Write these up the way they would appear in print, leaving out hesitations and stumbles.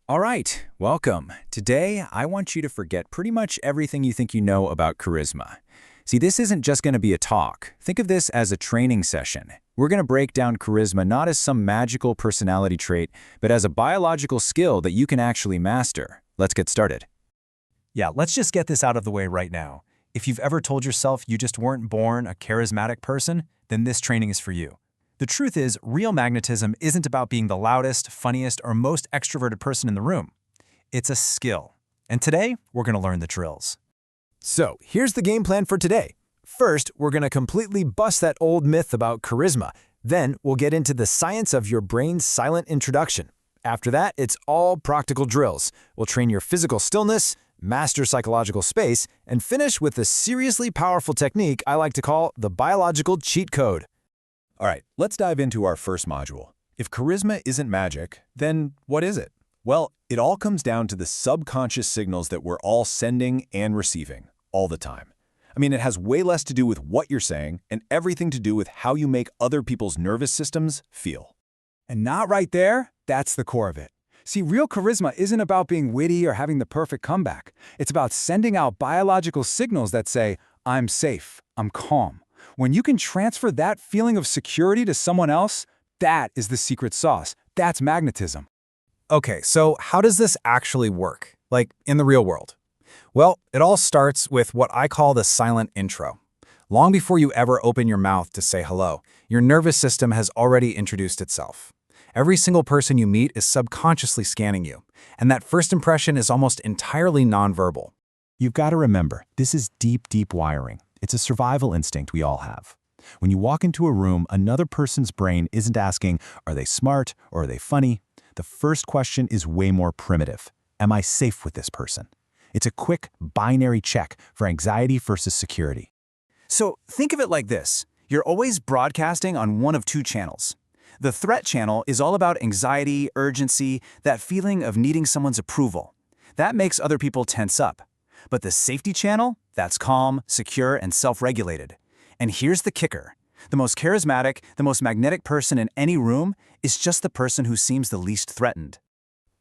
All right, welcome. Today, I want you to forget pretty much everything you think you know about charisma. See, this isn't just going to be a talk. Think of this as a training session. We're going to break down charisma not as some magical personality trait, but as a biological skill that you can actually master. Let's get started. Yeah, let's just get this out of the way right now. If you've ever told yourself you just weren't born a charismatic person, then this training is for you. The truth is, real magnetism isn't about being the loudest, funniest, or most extroverted person in the room. It's a skill. And today, we're going to learn the drills. So, here's the game plan for today. First, we're going to completely bust that old myth about charisma. Then, we'll get into the science of your brain's silent introduction. After that, it's all practical drills. We'll train your physical stillness, master psychological space, and finish with a seriously powerful technique I like to call the biological cheat code. All right, let's dive into our first module. If charisma isn't magic, then what is it? Well, it all comes down to the subconscious signals that we're all sending and receiving all the time. I mean, it has way less to do with what you're saying and everything to do with how you make other people's nervous systems feel. And not right there, that's the core of it. See, real charisma isn't about being witty or having the perfect comeback. It's about sending out biological signals that say, I'm safe, I'm calm. When you can transfer that feeling of security to someone else, that is the secret sauce. That's magnetism. Okay, so how does this actually work, like in the real world? Well, it all starts with what I call the silent intro. Long before you ever open your mouth to say hello, your nervous system has already introduced itself. Every single person you meet is subconsciously scanning you, and that first impression is almost entirely nonverbal. You've got to remember, this is deep wiring. It's a survival instinct we all have. When you walk into a room, another person's brain isn't asking, are they smart or are they funny? The first question is way more primitive. Am I safe with this person? It's a quick binary check for anxiety versus security. So think of it like this. You're always broadcasting on one of two channels. The threat channel is all about anxiety, urgency, that feeling of needing someone's approval. That makes other people tense up. But the safety channel, that's calm, secure, and self-regulated. And here's the kicker. The most charismatic, the most magnetic person in any room is just the person who seems the least threatened.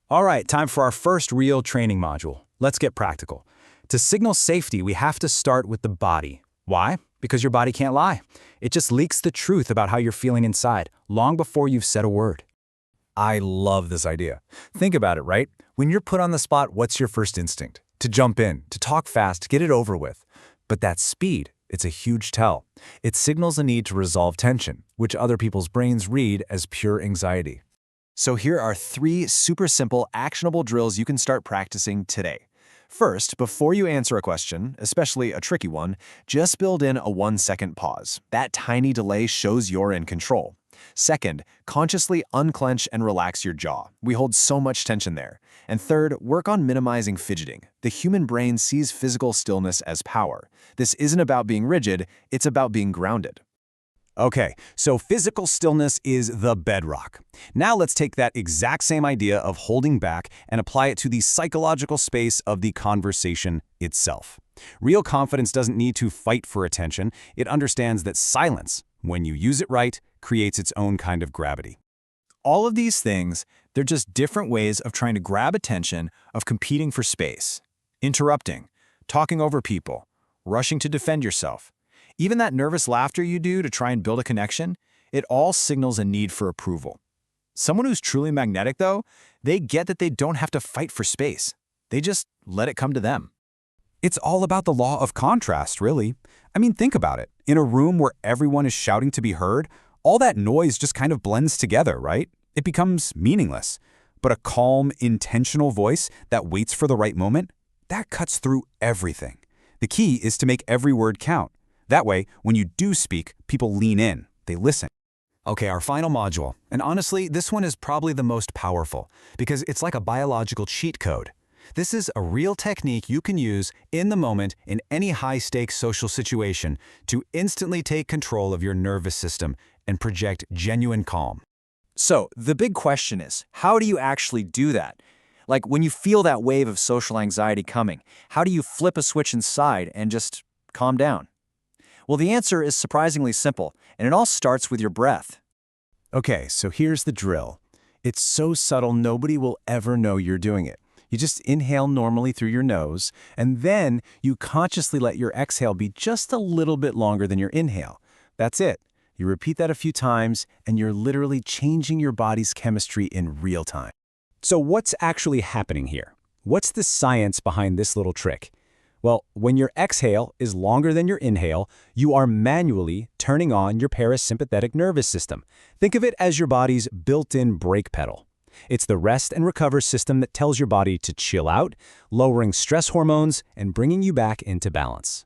All right, time for our first real training module. Let's get practical. To signal safety, we have to start with the body. Why? Because your body can't lie. It just leaks the truth about how you're feeling inside, long before you've said a word. I love this idea. Think about it, right? When you're put on the spot, what's your first instinct? To jump in, to talk fast, get it over with. But that speed, it's a huge tell. It signals a need to resolve tension, which other people's brains read as pure anxiety. So here are 3 super simple, actionable drills you can start practicing today. First, before you answer a question, especially a tricky one, just build in a 1-second pause. That tiny delay shows you're in control. Second, consciously unclench and relax your jaw. We hold so much tension there. And third, work on minimizing fidgeting. The human brain sees physical stillness as power. This isn't about being rigid, it's about being grounded. Okay, so physical stillness is the bedrock. Now let's take that exact same idea of holding back and apply it to the psychological space of the conversation itself. Real confidence doesn't need to fight for attention. It understands that silence, when you use it right, creates its own kind of gravity. All of these things, they're just different ways of trying to grab attention, of competing for space. Interrupting, talking over people, rushing to defend yourself. Even that nervous laughter you do to try and build a connection, it all signals a need for approval. Someone who's truly magnetic, though, they get that they don't have to fight for space. They just let it come to them. It's all about the law of contrast, really. I mean, think about it. In a room where everyone is shouting to be heard, all that noise just kind of blends together, right? It becomes meaningless. But a calm, intentional voice that waits for the right moment, that cuts through everything. The key is to make every word count. That way, when you do speak, people lean in, they listen. Okay, our final module. And honestly, this one is probably the most powerful because it's like a biological cheat code. This is a real technique you can use in the moment in any high-stakes social situation to instantly take control of your nervous system and project genuine calm. So, the big question is, how do you actually do that? Like, when you feel that wave of social anxiety coming, how do you flip a switch inside and just calm down? Well, the answer is surprisingly simple, and it all starts with your breath. Okay, so here's the drill. It's so subtle nobody will ever know you're doing it. You just inhale normally through your nose, and then you consciously let your exhale be just a little bit longer than your inhale. That's it. You repeat that a few times, and you're literally changing your body's chemistry in real time. So what's actually happening here? What's the science behind this little trick? Well, when your exhale is longer than your inhale, you are manually turning on your parasympathetic nervous system. Think of it as your body's built-in brake pedal. It's the rest and recover system that tells your body to chill out, lowering stress hormones and bringing you back into balance.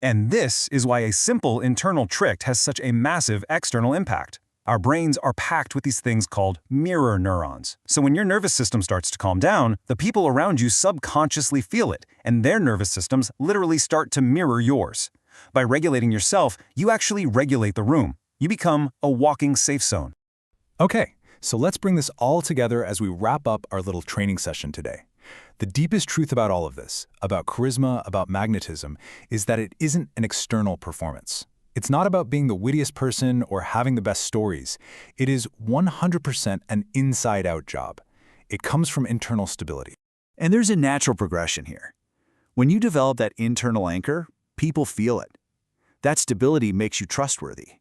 And this is why a simple internal trick has such a massive external impact. Our brains are packed with these things called mirror neurons. So when your nervous system starts to calm down, the people around you subconsciously feel it, and their nervous systems literally start to mirror yours. By regulating yourself, you actually regulate the room. You become a walking safe zone. Okay, so let's bring this all together as we wrap up our little training session today. The deepest truth about all of this, about charisma, about magnetism, is that it isn't an external performance. It's not about being the wittiest person or having the best stories. It is 100% an inside-out job. It comes from internal stability. And there's a natural progression here. When you develop that internal anchor, people feel it. That stability makes you trustworthy.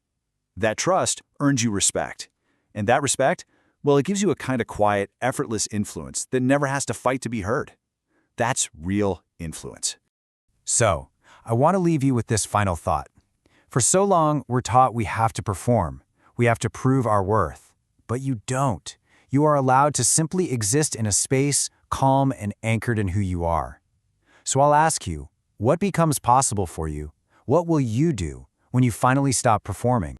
That trust earns you respect. And that respect, well, it gives you a kind of quiet, effortless influence that never has to fight to be heard. That's real influence. So, I want to leave you with this final thought. For so long, we're taught we have to perform. We have to prove our worth. But you don't. You are allowed to simply exist in a space, calm and anchored in who you are. So I'll ask you, what becomes possible for you? What will you do when you finally stop performing?